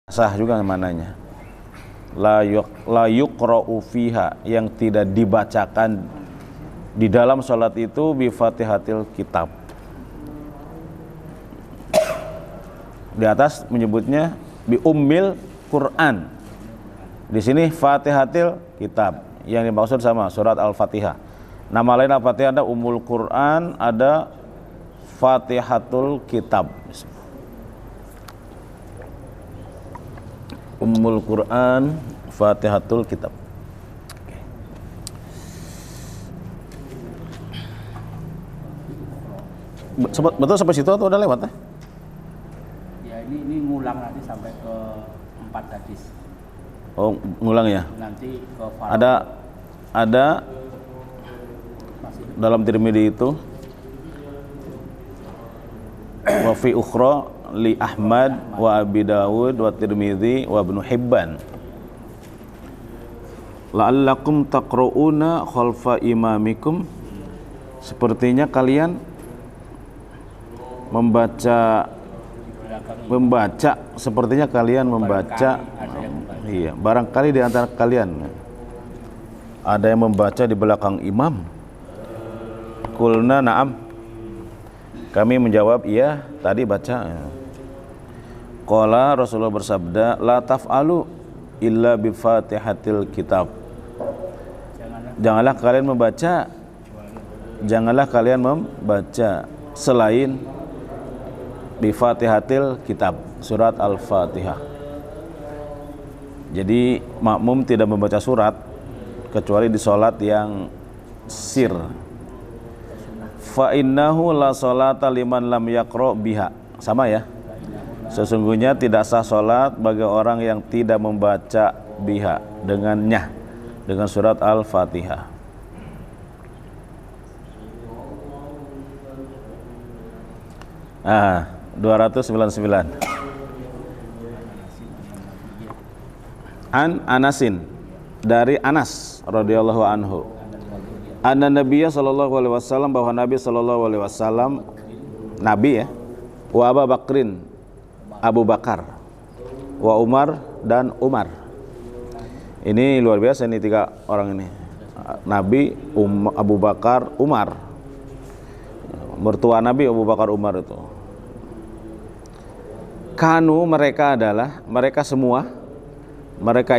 sah juga mananya. La yuqra'u fiha, yang tidak dibacakan di dalam salat itu bi Fatihatil kitab. Di atas menyebutnya bi ummil Quran. Di sini Fatihatil kitab. Yang dimaksud sama surat Al-Fatihah. Nama lain Al-Fatihah ada Ummul Quran, ada Fatihatul kitab. Ummul Quran, Fatihatul kitab. Betul sampai situ atau udah lewat? Ya ini ngulang nanti sampai ke 4 hadis. Oh, ngulang ya. Nanti ke ada dalam Tirmidzi itu wa fi ukhra li Ahmad wa Abi Dawud wa Tirmidzi wa Ibnu Hibban la'allakum taqra'una khalfa imamikum, sepertinya kalian membaca sepertinya kalian membaca iya, barangkali di antara kalian ada yang membaca di belakang imam. Qulna na'am, kami menjawab iya, tadi baca. Qala, Rasulullah bersabda, la taf'alu illa bi Fatihatil kitab. Janganlah kalian membaca selain bi Fatihatil kitab, surat Al-Fatihah. Jadi makmum tidak membaca surat kecuali di salat yang sir. Fa innahu la salata liman lam yaqra biha. Sama ya. Sesungguhnya tidak sah salat bagi orang yang tidak membaca biha, dengannya, dengan surat Al-Fatihah. Ah, 299. An Anasin, dari Anas radhiyallahu anhu. Anna Nabiyya sallallahu alaihi wasallam, bahwa Nabi sallallahu alaihi wasallam, Nabi ya, wa Abu Bakrin, Abu Bakar, wa Umar dan Umar. Ini luar biasa nih 3 orang ini. Nabi, Abu Bakar, Umar. Mertua Nabi Abu Bakar, Umar itu. Kanu, mereka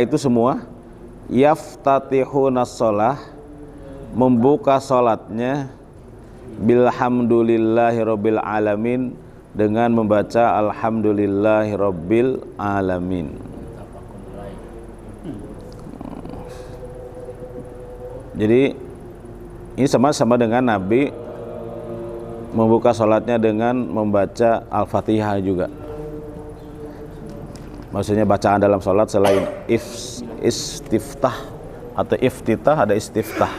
itu semua yaftatihuna shalah, membuka salatnya bilhamdulillahi rabbil alamin, dengan membaca alhamdulillahi rabbil alamin. Jadi ini sama dengan Nabi membuka salatnya dengan membaca Al-Fatihah juga. Maksudnya bacaan dalam salat selain istiftah atau iftitah, ada istiftah.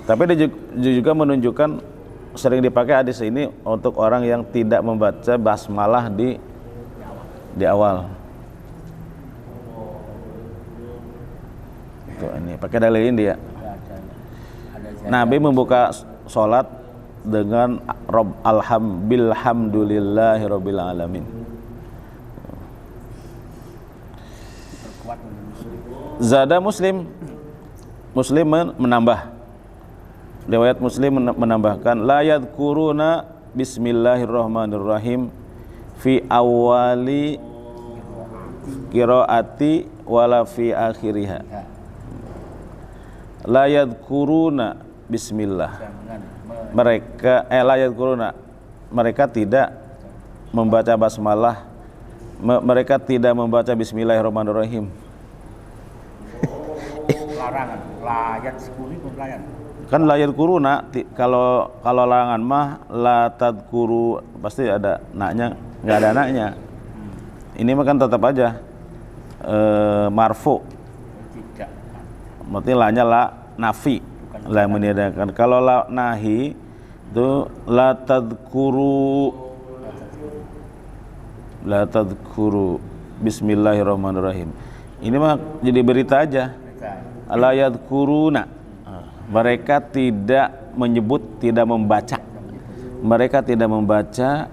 Tapi dia juga menunjukkan sering dipakai hadis ini untuk orang yang tidak membaca basmalah di awal. Tuh, ini pakai dalil ini dia. Nabi membuka salat dengan bilhamdulillahi rabbil alamin. Zada Muslim menambah, riwayat Muslim menambahkan, la yadhkuruna bismillahirrahmanirrahim fi awali qiraati wala fi akhiriha. La yadhkuruna bismillah, mereka tidak membaca basmalah, mereka tidak membaca bismillahirrahmanirrahim. Larangan, layat 10 itu larangan. Kan layat kuruna, kalau larangan mah la tadkuru, pasti ada naknya, nggak ada naknya. Ini mah kan tetap aja marfu. Tidak. Berarti lanya la nafi, la meniadakan. Kalau la nahi itu la tadkuru bismillahirrahmanirrahim. Ini mah jadi berita aja. La yadkuruna, mereka tidak menyebut, tidak membaca. Mereka tidak membaca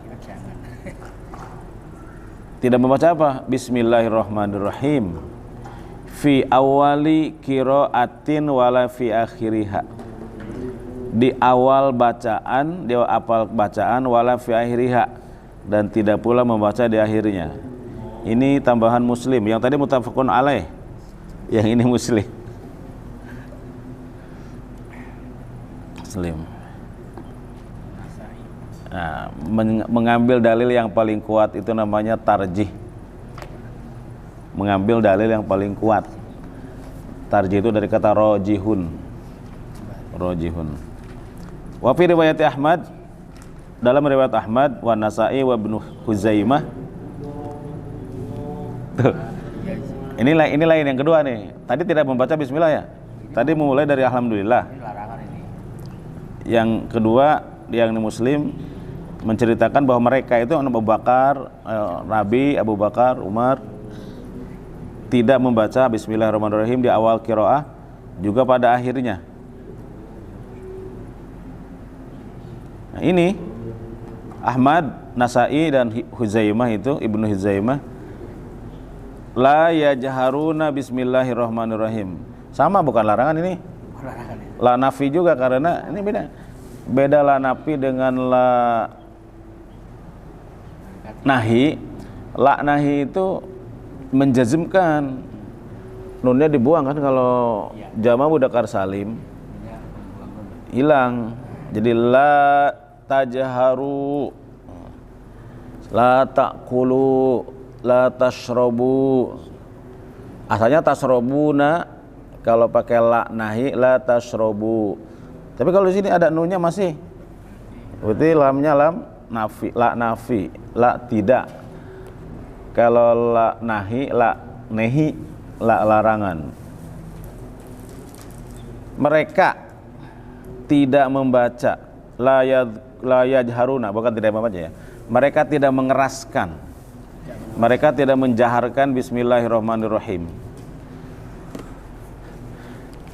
tidak membaca apa? Bismillahirrahmanirrahim. Fi awali qiraatin wala fi akhiriha. Di awal bacaan, wala fi akhiriha, dan tidak pula membaca di akhirnya. Ini tambahan Muslim. Yang tadi muttafaqun alaih. Yang ini Muslim. Nah, mengambil dalil yang paling kuat itu namanya tarjih. Mengambil dalil yang paling kuat. Tarjih itu dari kata rojihun. Wa fi riwayat Ahmad, dalam riwayat Ahmad wa Nasa'i wa Ibnu Huzaimah. Tuh. Ini lain yang kedua nih. Tadi tidak membaca bismillah ya. Tadi memulai dari alhamdulillah. Ini larangan ini. Yang kedua, yang Muslim menceritakan bahwa mereka itu Abu Bakar, Nabi Abu Bakar, Umar tidak membaca bismillahirrahmanirrahim di awal qiraah, juga pada akhirnya. Nah, ini Ahmad, Nasa'i dan Huzaimah itu, Ibnu Huzaimah, la yajharuna bismillahirrahmanirrahim. Sama, bukan larangan ini. Larangan ini. La nafi juga, karena ini beda la nafi dengan la nahi. La nahi itu menjazmkan, nunnya dibuang kan, kalau jama mudzakkar salim hilang. Jadi la tajharu, la ta'kulu, la tashrobu. Asalnya tasrobuna, kalau pakai la nahi la tashrobu. Tapi kalau di sini ada nunnya masih, berarti lamnya lam nafi, la tidak. Kalau la nahi, la nehi, la larangan. Mereka tidak membaca, la yajharuna, bukan tidak membaca ya. Mereka tidak mengeraskan. Mereka tidak menjaharkan bismillahirrahmanirrahim.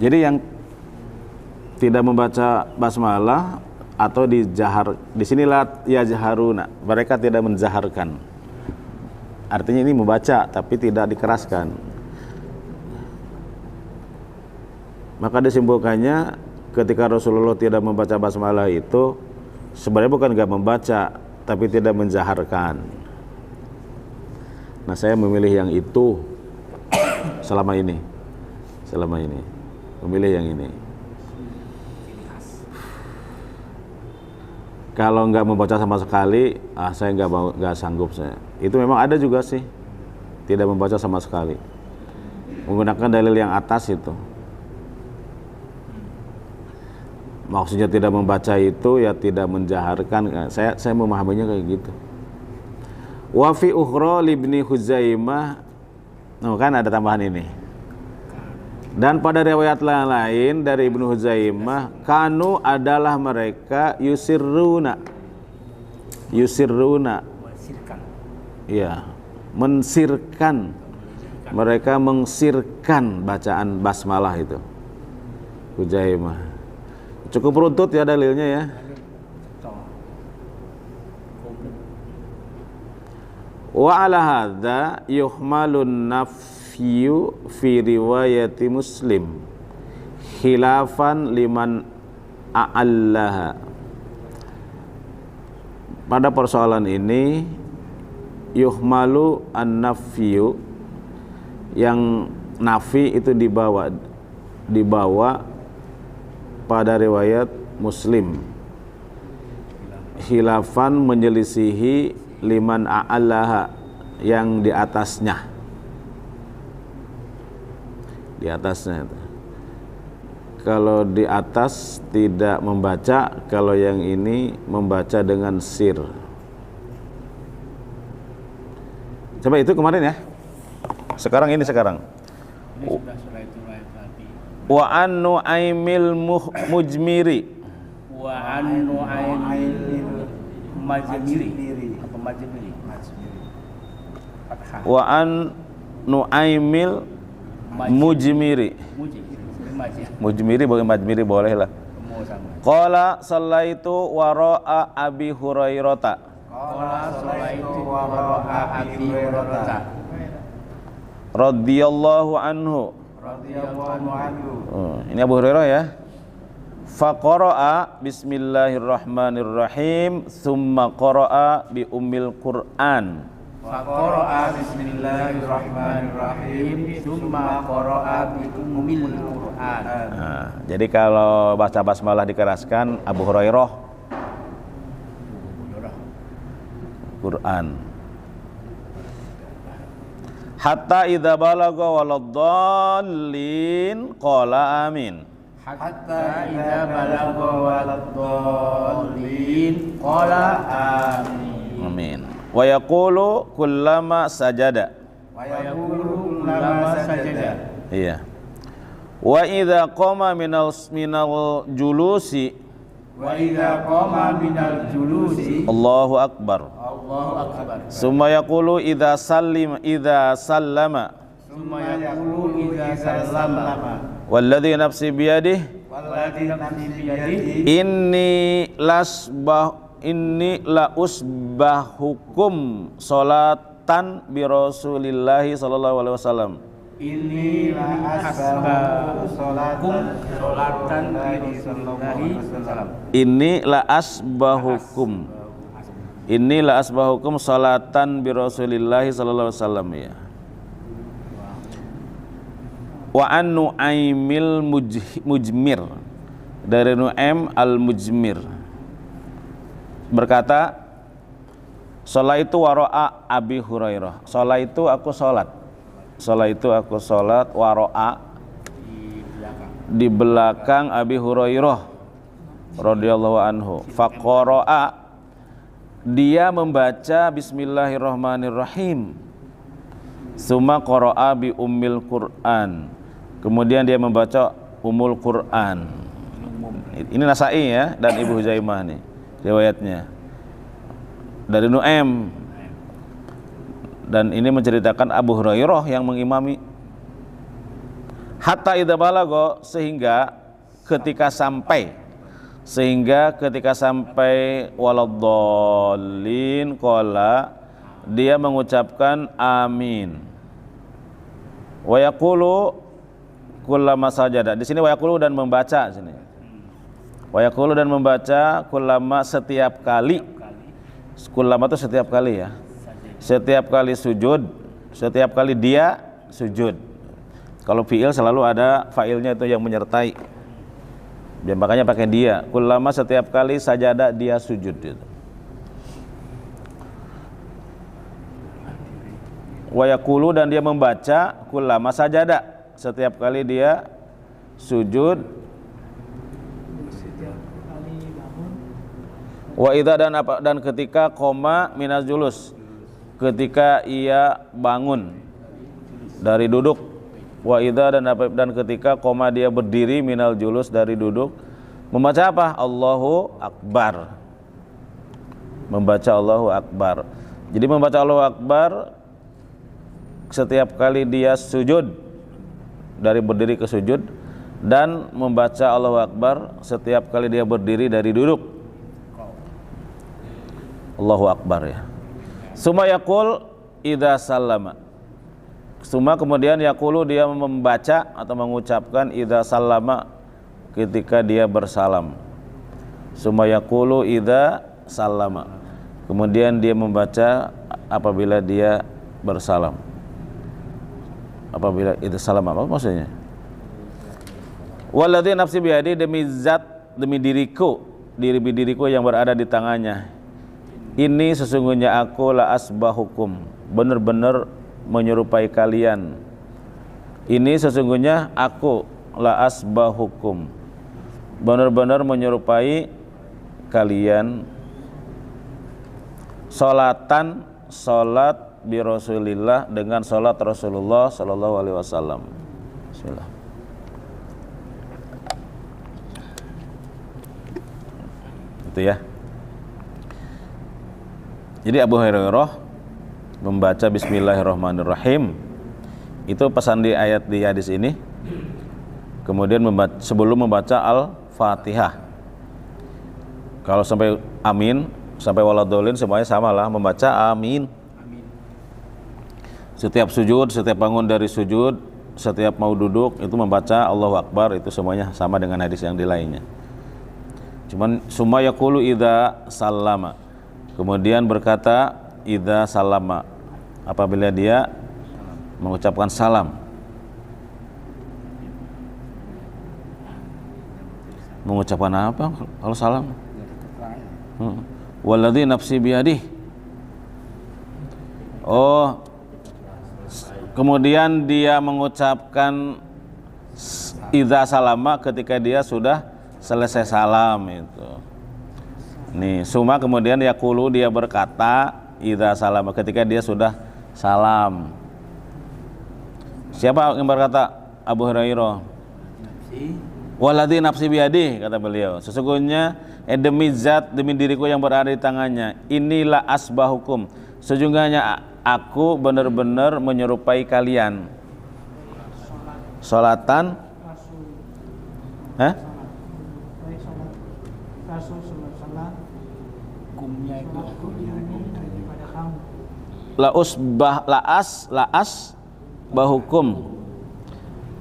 Jadi yang tidak membaca basmalah atau dijahar, di sini la yajharuna, mereka tidak menjaharkan. Artinya ini membaca tapi tidak dikeraskan. Maka disimpulkannya, ketika Rasulullah tidak membaca basmalah itu sebenarnya bukan enggak membaca, tapi tidak menjaharkan. Nah, saya memilih yang itu selama ini memilih yang ini. Kalau nggak membaca sama sekali, saya nggak sanggup saya. Itu memang ada juga sih, tidak membaca sama sekali, menggunakan dalil yang atas itu. Maksudnya tidak membaca itu ya tidak menjaharkan. Saya memahaminya kayak gitu. Wa fi ukhra libni Huzaimah, kan ada tambahan ini. Dan pada riwayat lain dari Ibnu Huzaimah, kanu adalah mereka yusirruna. Iya, mensirkan. Mereka mengsirkan bacaan basmalah itu. Huzaimah. Cukup runtut ya dalilnya ya. Wa ala hadza yuhmalun nafyu fi riwayati Muslim khilafan liman a'allaha. Pada persoalan ini yuhmalu an-nafyu, yang nafi itu dibawa pada riwayat Muslim, khilafan menyelisihi liman a'allaha, yang di atasnya itu. Kalau di atas tidak membaca, kalau yang ini membaca dengan sir. Coba itu kemarin ya. Sekarang ini sekarang. Ini sudah itu tadi. Wa an Nu'aimil Mujmiri. Wa an Nu'aimil Majmiri. Apa Majmiri? Fathah. Wa an Nu'aimil Mujmiri. Mujmiri boleh, Majmiri boleh lah. Qala sallaitu wara'a Abi Hurairata. Qala sholaitu wara'a Abi Hurairah radhiyallahu anhu. radhiyallahu anhu. Ini Abu Hurairah ya. Faqara'a bismillahirrahmanirrahim Thumma qara'a bi ummil Qur'an. Faqara'a bismillahirrahmanirrahim Summa qara'a bi ummil Qur'an. Jadi kalau baca basmalah dikeraskan Abu Hurairah Quran. Hatta idza balagha waladdallin qala amin. Hatta idza balagha waladdallin qala amin. Amin. Wa yaqulu kullama sajada. Wa yaqulu kullama sajada. Iya. Wa idza qama minal julusi. Wa idza qama minal julusi. Allahu akbar. Allahu akbar. Summa yaqulu idza sallama. Summa yaqulu idza sallama. Walladzi nafsi biyadihi Walladzi nafsi biyadihi inni la usbahukum salatan bi Rasulillahi sallallahu alaihi wasallam. Inni la asbahu salatan bi Rasulillahi sallallahu. Inni la asbahukum salatan bi Rasulillahi sallallahu alaihi wasallam ya. Wa an Nu'aimil Mujmir, dari Nu'aim al-Mujmir berkata, sholat itu waro'a Abi Hurairah. Sholat itu aku sholat waro'a di belakang Abi Hurairah radhiyallahu anhu. Faqara'a, dia membaca bismillahirrahmanirrahim. Summa qara'a bi ummil Qur'an. Kemudian dia membaca Ummul Qur'an. Ini Nasa'i ya, dan Ibnu Huzaimah nih riwayatnya dari Nu'aim, dan ini menceritakan Abu Hurairah yang mengimami. Hatta idza balagha, sehingga ketika sampai waladdallin qala, dia mengucapkan amin. Wa yaqulu kullama sajada. Di sini wa yaqulu dan membaca sini. Wa yaqulu dan membaca kullama, setiap kali. Kullama itu setiap kali ya. Setiap kali sujud, setiap kali dia sujud. Kalau fi'il selalu ada fa'ilnya itu yang menyertai. Dan makanya pakai dia. Kullama, setiap kali sajada dia sujud gitu. Wa yaqulu dan dia membaca kullama sajada, setiap kali dia sujud. Wa idza dan ketika koma minaz julus, ketika ia bangun dari duduk. Wa idza dan ketika koma dia berdiri minal julus, dari duduk. Membaca apa? Allahu akbar. Membaca Allahu akbar. Jadi membaca Allahu akbar setiap kali dia sujud, dari berdiri ke sujud, dan membaca Allahu akbar setiap kali dia berdiri dari duduk. Allahu akbar ya. Summa yaqul idza sallama. Summa kemudian yaqulu, dia membaca atau mengucapkan idza sallama, ketika dia bersalam. Summa yaqulu idza sallama. Kemudian dia membaca apabila dia bersalam. Apabila idza sallama, apa maksudnya? Walladzi nafsi biyadi, demi diriku yang berada di tangannya. Ini sesungguhnya aku la asbahukum, benar-benar menyerupai kalian. Ini sesungguhnya aku la asbahukum, benar-benar menyerupai kalian. Salatan, salat bi Rasulillah, dengan salat Rasulullah sallallahu alaihi wasallam. Bismillah. Itu ya. Jadi Abu Hurairah membaca bismillahirrahmanirrahim. Itu pesan di ayat di hadis ini. Kemudian sebelum membaca Al-Fatihah. Kalau sampai amin, sampai waladolin semuanya samalah membaca amin. Amin. Setiap sujud, setiap bangun dari sujud, setiap mau duduk itu membaca Allahu Akbar, itu semuanya sama dengan hadis yang di lainnya. Cuman summa yaqulu idza sallama. Kemudian berkata idza sallama, apabila dia mengucapkan salam. Mengucapkan apa kalau salam? Walladzi nafsi biyadih. Oh, kemudian dia mengucapkan idza salama ketika dia sudah selesai salam itu. Nih, suma kemudian yaqulu, dia berkata idza salama ketika dia sudah salam. Siapa yang berkata? Abu Hurairah. Waladzi nafsi biyadih, kata beliau, sesungguhnya demi zat, demi diriku yang berada di tangannya, inilah asbahukum, sesungguhnya aku benar-benar menyerupai kalian. Salatan laas bahukum,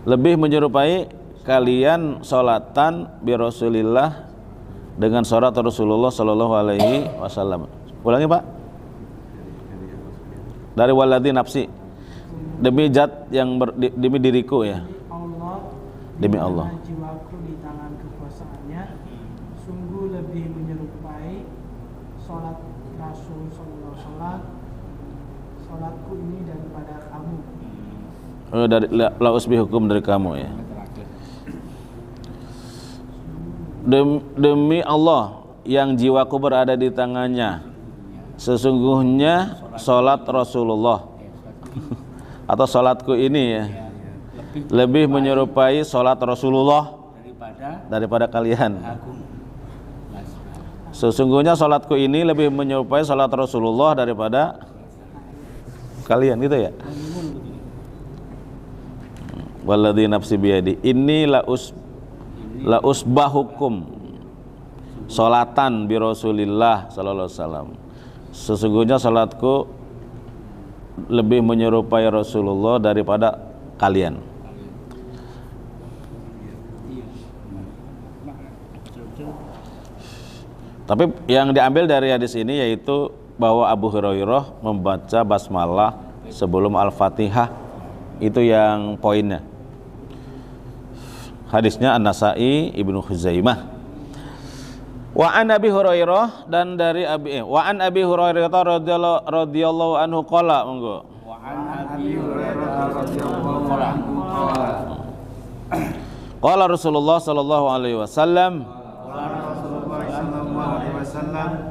lebih menyerupai kalian salatan bi Rasulillah, dengan salat Rasulullah sallallahu alaihi wasallam. Ulangi Pak. Dari waladzi nafsi, demi zat yang demi diriku ya. Demi Allah. Jiwaku di tangan kekuasaannya, sungguh lebih menyerupai salat Rasul sallallahu alaihi wasallam, salatku ini daripada kamu. Dari la usbihukum, dari kamu ya. Demi Allah yang jiwaku berada di tangannya, sesungguhnya salat Rasulullah atau salatku ini ya, lebih menyerupai salat Rasulullah daripada kalian. Sesungguhnya salatku ini lebih menyerupai salat Rasulullah daripada kalian, gitu ya. Walladzi nafsi biyadi inni la usbahukum salatan bi Rasulillah sallallahu alaihi wasallam, sesungguhnya salatku lebih menyerupai Rasulullah daripada kalian. Tapi yang diambil dari hadis ini yaitu bahwa Abu Hurairah membaca basmalah sebelum Al-Fatihah, itu yang poinnya. Hadisnya An-Nasa'i, Ibnu Khuzaimah. Wa an Abi Hurairah, dan dari wa an Abi Hurairah radhiyallahu anhu qala, monggo. Wa an Abi Hurairah radhiyallahu anhu qala. Qala Rasulullah sallallahu alaihi wasallam,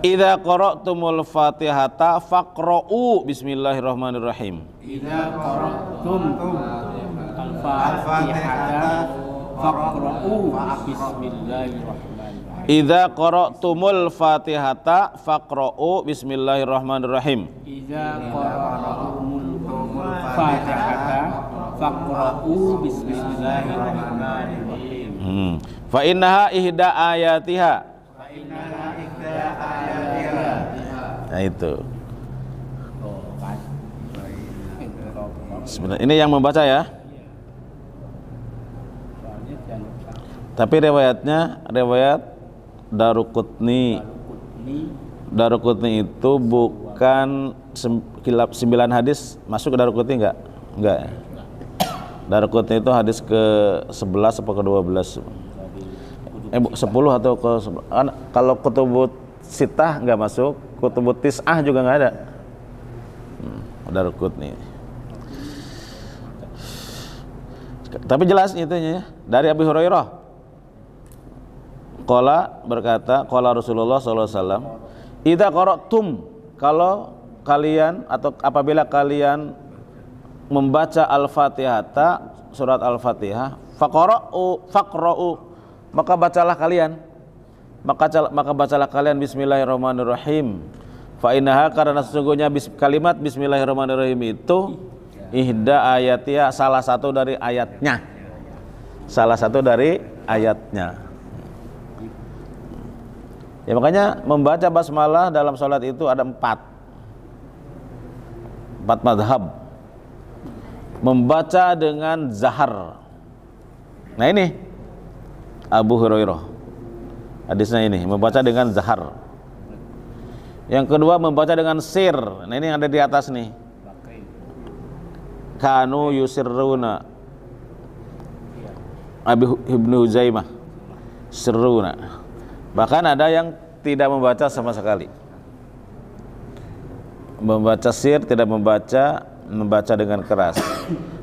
idza qara'tumul Fatihata faqra'u bismillahirrahmanirrahim. Idza qara'tum al-Fatihata faqra'u bismillahirrahmanirrahim. Idza qara'tumul Fatihata faqra'u bismillahirrahmanirrahim. Idza qara'tumul Fatihata faqra'u bismillahirrahmanirrahim. Fa innaha ihda ayatiha. Nah itu. Sebenarnya ini yang membaca ya. Tapi riwayatnya riwayat Daruqutni. Daruqutni itu bukan 9 hadis masuk ke Daruqutni enggak? Enggak ya. Daruqutni itu hadis ke-11 atau ke-12? 10 atau ke-11. Kalau kutubut sitah enggak masuk, kutubut tis'ah juga enggak ada. Daruqutni. Tapi jelas itunya ya, dari Abi Hurairah. Qala, berkata, qala Rasulullah sallallahu alaihi wasallam, idza qara'tum, kalau kalian atau apabila kalian membaca Al-Fatihata, surat Al-Fatihah, faqra'u, maka bacalah kalian. Maka bacalah kalian bismillahirrahmanirrahim. Fa innaha, karena sesungguhnya kalimat bismillahirrahmanirrahim itu ihda ayatiha, salah satu dari ayatnya. Salah satu dari ayatnya. Ya makanya membaca basmalah dalam sholat itu ada empat madhab. Membaca dengan zahar. Nah ini Abu Hurairah hadisnya ini, membaca dengan zahar. Yang kedua membaca dengan sir. Nah ini yang ada di atas nih. Kanu yusirruna. Abi Ibnu Huzaimah sirruna. Bahkan ada yang tidak membaca sama sekali. Membaca sir, tidak membaca dengan keras.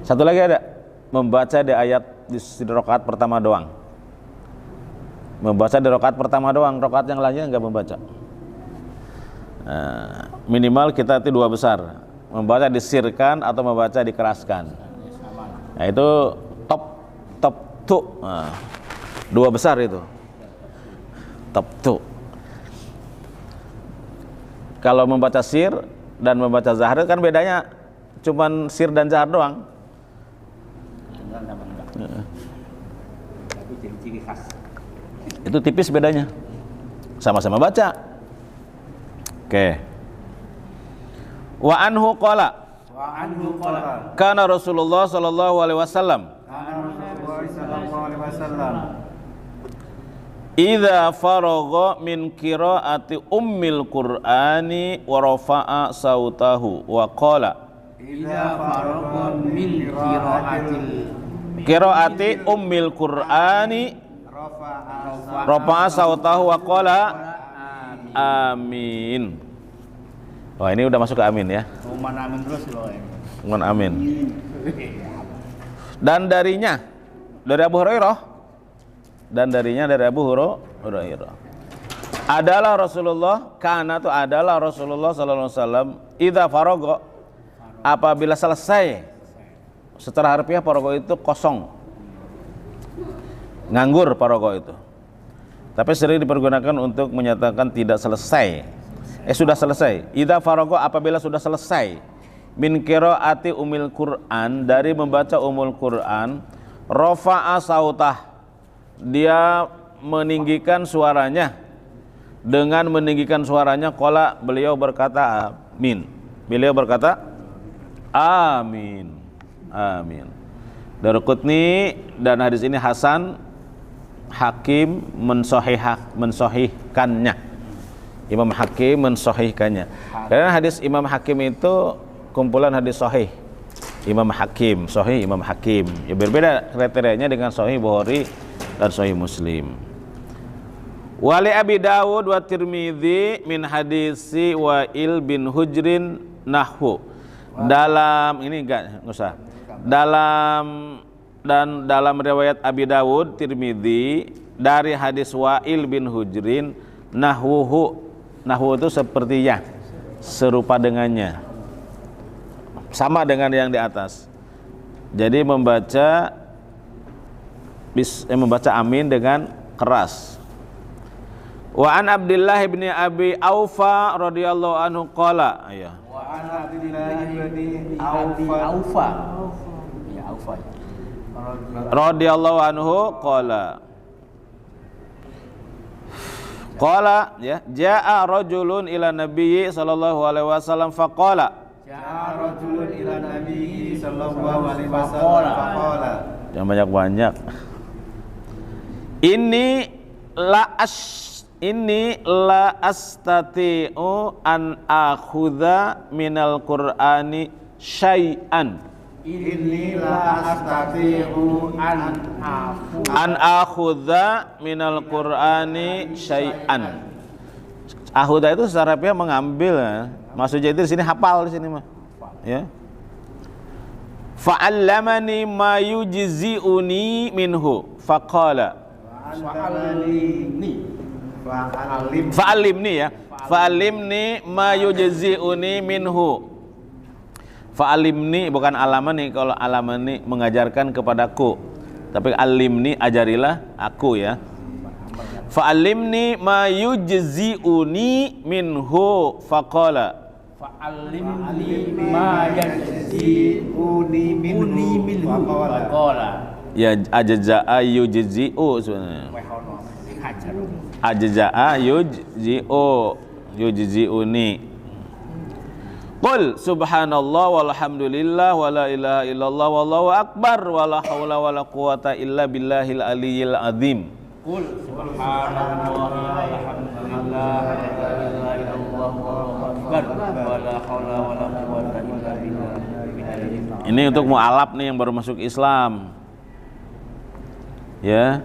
Satu lagi ada membaca di ayat di rakaat pertama doang. Membaca di rakaat pertama doang, rakaat yang lainnya enggak membaca. Minimal kita itu dua besar, membaca disirkan atau membaca dikeraskan. Nah itu top tu, dua besar itu top tu. Kalau membaca sir dan membaca zahar kan bedanya cuman sir dan zahar doang. Tapi jadi ciri khas. Itu tipis bedanya, sama-sama baca. Oke. Wa anhu qala kana Rasulullah sallallahu alaihi wasallam idza faragha min qiraati ummil qur'ani wa rafa'a sautahu wa qala Idza faragha min qiraati ummil qur'ani rafa'a sautahu wa qala amin. Wah ini udah masuk ke amin ya. Uman amin terus loh. Uman amin. Dan darinya dari Abu Hurairah dari Abu Hurairah adalah Rasulullah sallallahu alaihi wasallam idza faragha, apabila selesai. Secara harfiah faragha itu kosong, nganggur faragha itu. Tapi sering dipergunakan untuk menyatakan tidak selesai. Sudah selesai. Idza faragha, apabila sudah selesai. Min qiraati umil Qur'an, dari membaca umul Qur'an, rafa'a sautah, dia meninggikan suaranya. Dengan meninggikan suaranya, qala, beliau berkata amin. Beliau berkata amin. Amin. Daraqutni, dan hadis ini hasan. Hakim mensahihkannya. Imam Hakim mensahihkannya. Karena hadis Imam Hakim itu kumpulan hadis sahih. Imam Hakim, sahih Imam Hakim. Ya berbeda kriterianya dengan sahih Bukhari dan sahih Muslim. Wali Abi Dawud wa Tirmidzi min hadisi Wa'il bin Hujrin nahwu. Dalam ini enggak usah. Dalam riwayat Abi Dawud, Tirmidzi dari hadis Wa'il bin Hujrin nahwu itu sepertinya, serupa dengannya, sama dengan yang di atas. Jadi membaca amin dengan keras. Wa an Abdullah bin Abi Aufa radhiyallahu anhu qala. Wa an Abdullah bin Abi Aufa. Ya Aufa. Radhiyallahu anhu qala ya, jaa rajulun ila nabiyyi sallallahu alaihi wasallam faqala. Jaa rajulun ila nabiyyi sallallahu alaihi wasallam faqala. Yang banyak-banyak. Inni la astati'u an akhudha minal qur'ani syai'an. Inni la astati'u an akhudha minal qur'ani syai'an. Akhudha itu secara harfiah mengambil ya. Maksudnya itu di sini hafal di sini mah. Ya. Fa'allamani ma yujzi'uni minhu faqala. Fa'allimni ya. Fa'allimni ma yujzi'uni minhu. Fa'alimni bukan alamani, kalau alamani mengajarkan kepadaku, tapi alimni ajarilah aku ya. Fa'alimni ma yujzi'uni minhu faqala. Fa'alimni ma yujzi'uni minhu faqala. Ya ajza'a yujzi'u sebenarnya. Ajza'a yujzi'uni. Qul subhanallah walhamdulillah wala ilaha illallah wallahu akbar wala haula wala quwata illa billahil aliyyil azim. Qul subhanallah walhamdulillah wala ilaha illallah wallahu akbar wala haula wala quwata illa billah. Ini untuk mu'alaf nih yang baru masuk Islam. Ya.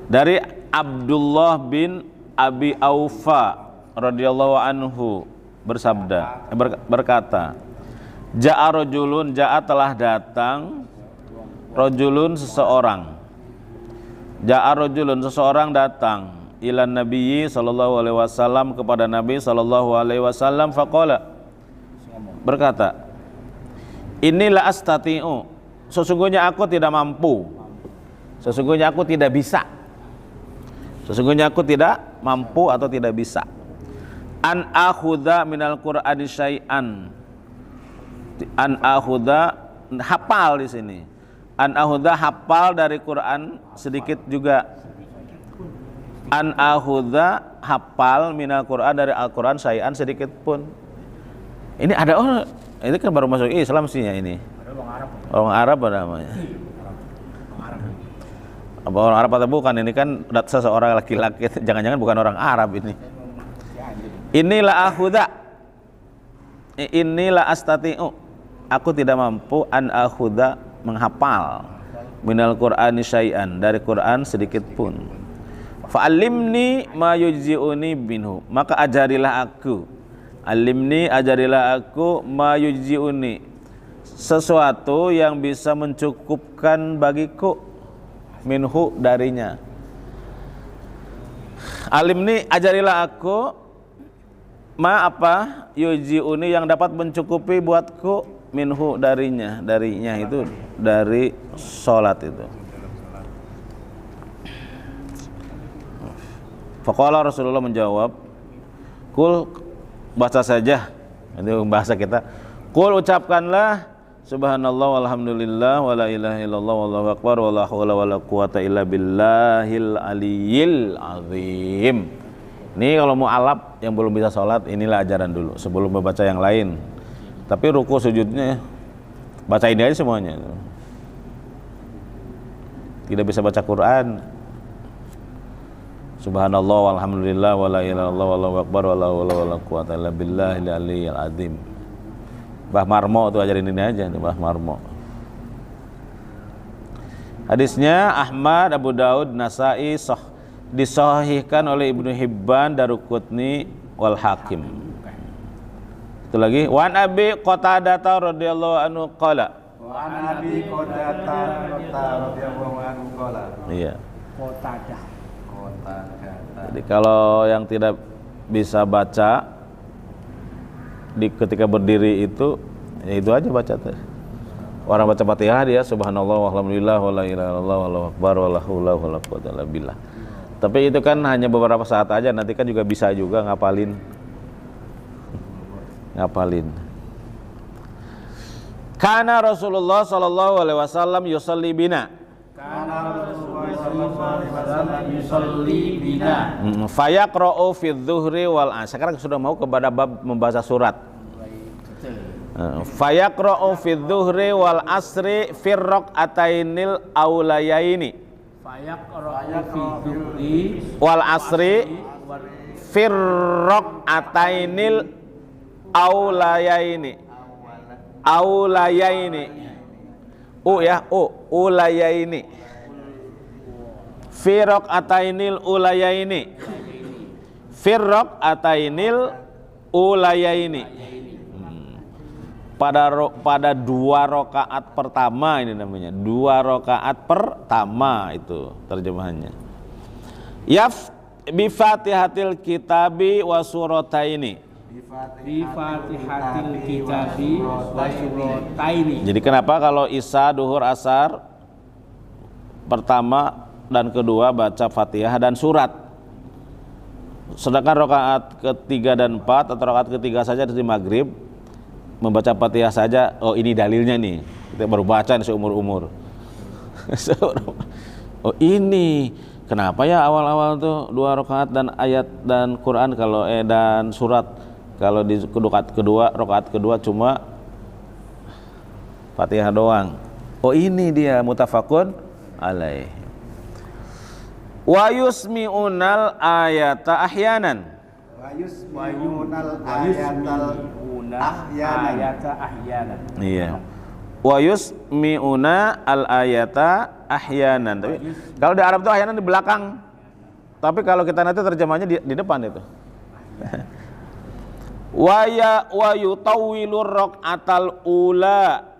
Dari Abdullah bin Abi Aufa radhiyallahu anhu berkata, Ja'a rajulun, ja'a telah datang, rajulun seseorang. Ja'a rajulun seseorang datang ila Nabiyyi sallallahu alaihi wasallam kepada Nabi sallallahu alaihi wasallam faqala, berkata, inilah astati'u, sesungguhnya aku tidak mampu, sesungguhnya aku tidak bisa, sesungguhnya aku tidak mampu atau tidak bisa. An akhudha minal Qur'ani syai'an, an akhudha, hafal di sini. An akhudha, hafal dari Quran sedikit juga. An akhudha, hafal minal Qur'an, dari Al-Quran syai'an, sedikit pun. Ini ada orang, ini kan baru masuk Islam sih ya ini. Orang Arab apa namanya? Apa orang Arab atau bukan? Ini kan seseorang laki-laki, jangan-jangan bukan orang Arab ini. Inilah akhudha, inilah astati'u, aku tidak mampu, an akhudha, menghafal, minal Qur'ani syai'an, dari Quran sedikit pun. Fa'alimni ma yujzi'uni minhu, maka ajarilah aku, alimni, ajarilah aku, ma yujzi'uni, sesuatu yang bisa mencukupkan bagiku, minhu, darinya. Alimni, ajarilah aku, ma apa, yujzi'uni, yang dapat mencukupi buatku, minhu, darinya, darinya itu dari sholat itu. Faqala, Rasulullah menjawab, kul, baca saja, itu bahasa kita, kul, ucapkanlah, subhanallah walhamdulillah wala ilaha illallah wallahu akbar wala haula wala quwata illa billahil aliyyil azim. Ini kalau mau alap yang belum bisa sholat, inilah ajaran dulu sebelum membaca yang lain. Tapi ruku sujudnya baca ini aja semuanya. Tidak bisa baca Quran, subhanallah walhamdulillah wala ilaha illallah wallahu akbar wala haula wala quwata illa billahil aliyyil azim. Mbah Marmo tuh ajarin ini aja nih, Mbah Marmo. Hadisnya Ahmad, Abu Daud, Nasa'i, disahihkan oleh Ibnu Hibban, Daruqutni, wal Hakim. Itu lagi. Wa an Abi Qatadah radhiyallahu anhu qala. Wa an Abi Qatadah radhiyallahu anhu qala. Iya. Qatadah. Jadi kalau yang tidak bisa baca ketika berdiri itu, ya itu aja baca tuh. Orang baca Fatihah dia subhanallah walhamdulillah wala ilaha illallah wallahu akbar wala haula wala quwata illa billah. Tapi itu kan hanya beberapa saat aja, nanti kan juga bisa juga ngapalin. Kana Rasulullah sallallahu alaihi wasallam yusalli bina. Kana Rasulullah sallallahu alaihi wasallam yusalli bina. Fayaqra'u fi dzuhri wal asr. Sekarang sudah mau kepada bab membaca surat. Fayaqra'u fi dzuhri wal asri fi raq'atainil aulayaini. Fayaqra'u fi dzuhri wal asri fi raq'atainil aulayaini. Aulayaini. Ulayaini. Fi raq'atainil ulayaini. Fi raq'atainil ulayaini. Pada 2 rakaat pertama, ini namanya 2 rakaat pertama, itu terjemahannya. Bi Fatihatil Kitabi wa surataini. Bi Fatihatil Kitabi wa surataini. Jadi kenapa kalau Isya, Duhur, Asar pertama dan kedua baca Fatihah dan surat, sedangkan rakaat ketiga dan 4 atau rakaat ketiga saja di Maghrib membaca Fatihah saja? Oh, ini dalilnya nih, kita baru baca nih seumur-umur. Oh, ini kenapa ya awal-awal tuh 2 rakaat dan ayat dan Quran kalau dan surat, kalau di rakaat kedua cuma Fatihah doang. Oh ini dia muttafaqun alaih. Wa yusmi'unal ayata ahyanan. Wayunal ayata ahyanan. Iya. Wa yusmi'una al ayata ahyanan. Tapi kalau di Arab itu ahyanan di belakang. Tapi kalau kita nanti terjemahnya di depan itu. Wa yutawwilur raqatal ula.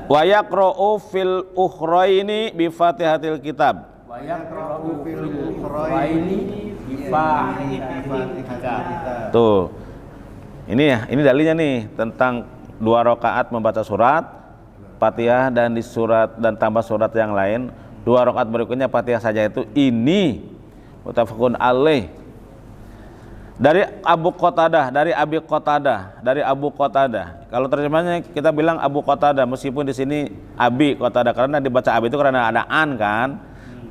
Wa yaqra'u fil ukhraini bi Fatihatil kitab. Tuh. Ini dalilnya nih tentang 2 rakaat membaca surat Fatihah dan di surat dan tambah surat yang lain. 2 rakaat berikutnya Fatihah saja itu ini muttafaqun alaih. Dari Abu Qatadah, dari Abu Qatadah. Kalau terjemahnya kita bilang Abu Qatadah, meskipun di sini Abi Qatadah karena dibaca Abi itu karena ada an kan.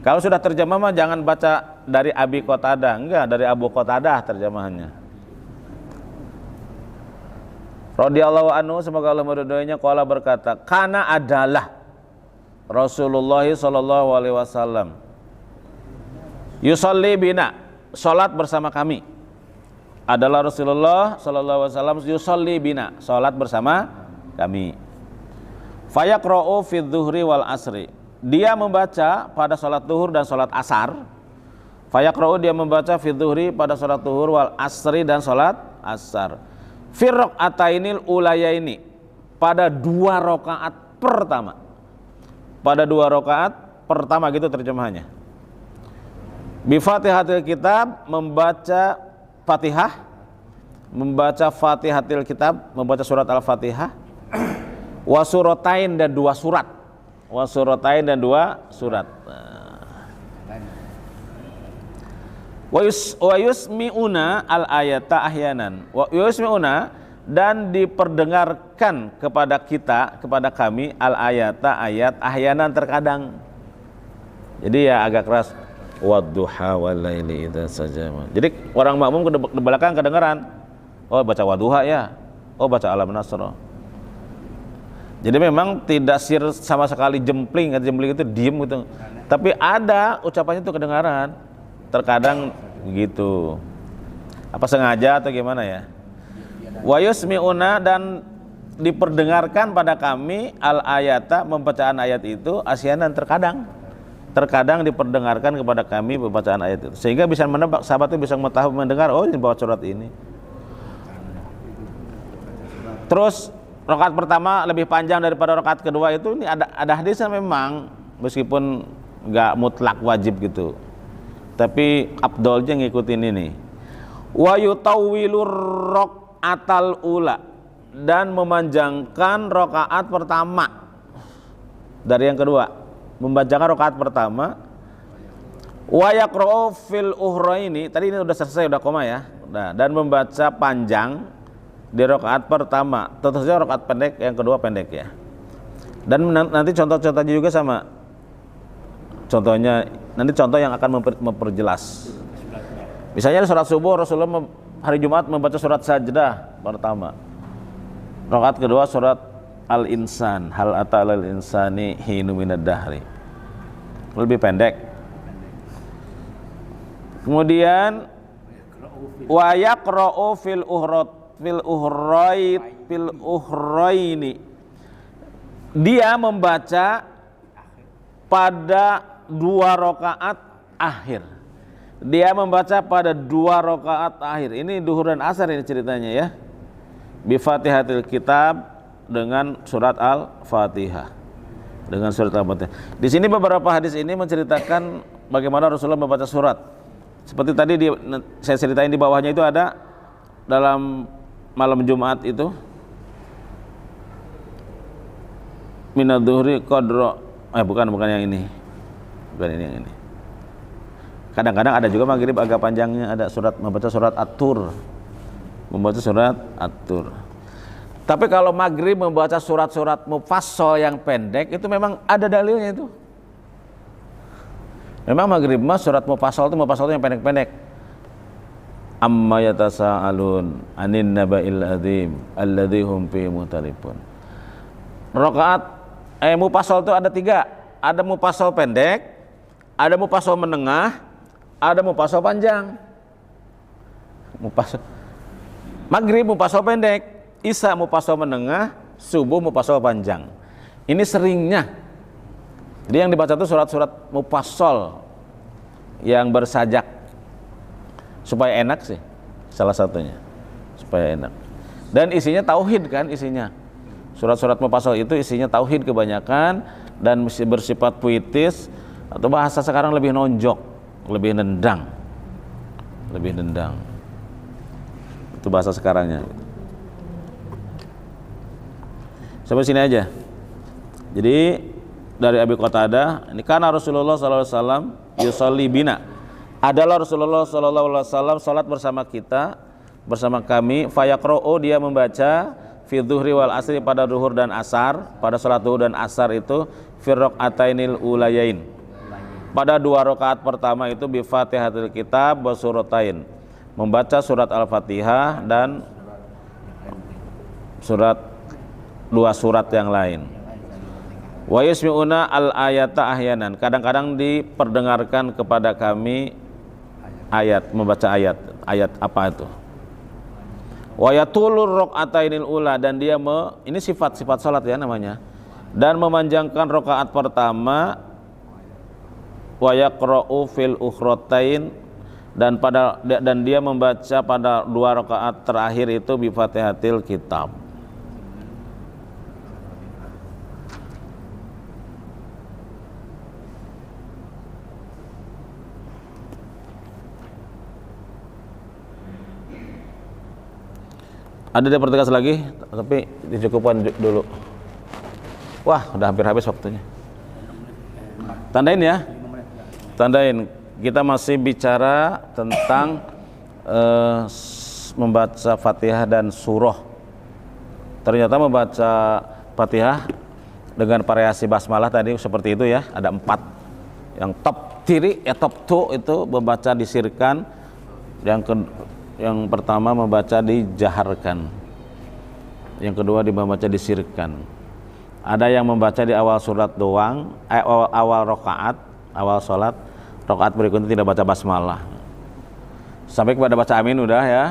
Kalau sudah terjemah mah jangan baca dari Abi Qatadah, enggak, dari Abu Qatadah terjemahannya. Radhiyallahu anhu, semoga Allah meridhoinya, qala berkata, kana adalah Rasulullah sallallahu alaihi wasallam yusalli bina, salat bersama kami. Adalah Rasulullah sallallahu alaihi wasallam yusalli bina, salat bersama kami. Fayaqra'u fi dzuhri wal asri. Dia membaca pada salat zuhur dan salat asar. Fayaqra'u, dia membaca fi dzuhri pada salat zuhur wal asri dan salat asar. Fi raq'atainil ulayaini, pada 2 rakaat pertama. Pada 2 rakaat pertama gitu terjemahannya. Bi Fatihatil kitab, membaca Fatihah, membaca Fatihatil kitab, membaca surat Al-Fatihah. Wa suratain, dan 2 surat. Wa suratain, dan 2 surat. Wa yusmi'una al ayata ahyanan. Wa yusmi'una, dan diperdengarkan kepada kita, kepada kami al ayata, ayat, ahyanan, terkadang. Jadi ya agak keras. Wadduha wal laili idza saja. Jadi orang makmum di belakang kedengaran. Oh baca wadduha ya. Oh baca alam nasr. Jadi memang tidak sama sekali jempling itu diem gitu. Tapi ada ucapannya itu kedengaran. Terkadang gitu. Apa sengaja atau gimana ya? Wa yusmi'una, dan diperdengarkan pada kami al ayata, pembacaan ayat itu asyanan, terkadang diperdengarkan kepada kami pembacaan ayat itu, sehingga bisa menebak, sahabat itu bisa mengetahui, mendengar, oh ini bawa surat ini. Terus rakaat pertama lebih panjang daripada rakaat kedua itu, ini ada hadisnya memang, meskipun nggak mutlak wajib gitu, tapi afdolnya ngikutin ini. Wa yutawwilur raqatal ula, dan memanjangkan rakaat pertama dari yang kedua, membacakan rakaat pertama. Wa yaqra'u fil ukhraini, tadi ini udah selesai, udah koma ya. Nah, dan membaca panjang di rakaat pertama. Tentu saja rakaat pendek, yang kedua pendek ya. Dan nanti contoh-contohnya juga sama. Contohnya nanti contoh yang akan memperjelas. Misalnya surat subuh Rasulullah hari Jumat membaca surat sajdah pertama. Rakaat kedua surat Al-Insan, hal atal insani hinu minad dahri. Lebih pendek. Kemudian wa yaqra'u fil ukhraini. Dia membaca pada 2 rakaat akhir. Dia membaca pada 2 rakaat akhir. Ini duhur dan asar ini ceritanya ya. Bi Fatihatil kitab, dengan surat Al-Fatihah. Dengan surat Al-Fatihah. Di sini beberapa hadis ini menceritakan bagaimana Rasulullah membaca surat. Seperti tadi saya ceritain di bawahnya itu ada dalam malam Jumat itu minadzuhri qadra, bukan yang ini. Bukan ini yang ini. Kadang-kadang ada juga maghrib agak panjangnya, ada surat membaca surat At-Tur. Membaca surat At-Tur. Tapi kalau maghrib membaca surat-surat mufassal yang pendek itu memang ada dalilnya itu. Memang maghrib mah surat mufassal itu yang pendek-pendek. Amma yatasaalun anin naba'il adzim alladzi hum fihi mukhtalifun. Rakaat mufassal itu ada 3. Ada mufassal pendek, ada mufassal menengah, ada mufassal panjang. Maghrib mufassal pendek, Isya mufassal menengah, subuh mufassal panjang. Ini seringnya. Jadi yang dibaca itu surat-surat mufassal yang bersajak supaya enak sih, salah satunya supaya enak. Dan isinya tauhid kan isinya. Surat-surat mufassal itu isinya tauhid kebanyakan dan bersifat puitis atau bahasa sekarang lebih nonjok, lebih nendang. Itu bahasa sekarangnya. Sampai sini aja. Jadi dari Abi Qatadah, ini karena Rasulullah SAW yusolli bina. Adalah Rasulullah SAW salat bersama kita, bersama kami. Fayaqro'u, dia membaca fi dhuhri wal asri, pada duhur dan asar, pada salat duhur dan asar itu fi raq'atainil ulayain. Pada 2 rakaat pertama itu bi Fatihatul Kitab wa suratain, membaca surat Al-Fatihah dan dua surat yang lain. Wa yasmi'una al-ayata ahyanan, kadang-kadang diperdengarkan kepada kami ayat, membaca ayat apa itu. Wa yatulur raq'atainil ula, dan dia ini sifat-sifat salat ya namanya, dan memanjangkan rakaat pertama. Wa yaqra'u fil ukhratain, dan dia membaca pada 2 rakaat terakhir itu bi Fatihatil Kitab. Ada yang pertegas lagi, tapi dicukupkan dulu. Wah, udah hampir habis waktunya. Tandain ya, tandain. Kita masih bicara tentang membaca Fatihah dan surah. Ternyata membaca Fatihah dengan variasi basmalah tadi seperti itu ya, ada 4. Yang top tiri, top 2 itu membaca disirkan. Yang pertama membaca dijaharkan, yang kedua membaca disirkan. Ada yang membaca di awal surat doang, awal rakaat, awal sholat, rakaat berikutnya tidak baca basmalah sampai kepada baca amin udah ya.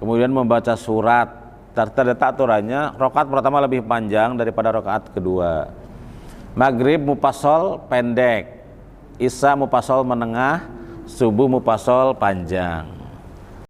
Kemudian membaca surat, ternyata aturannya rakaat pertama lebih panjang daripada rakaat kedua. Maghrib mufassal pendek, Isya mufassal menengah, subuh mufassal panjang.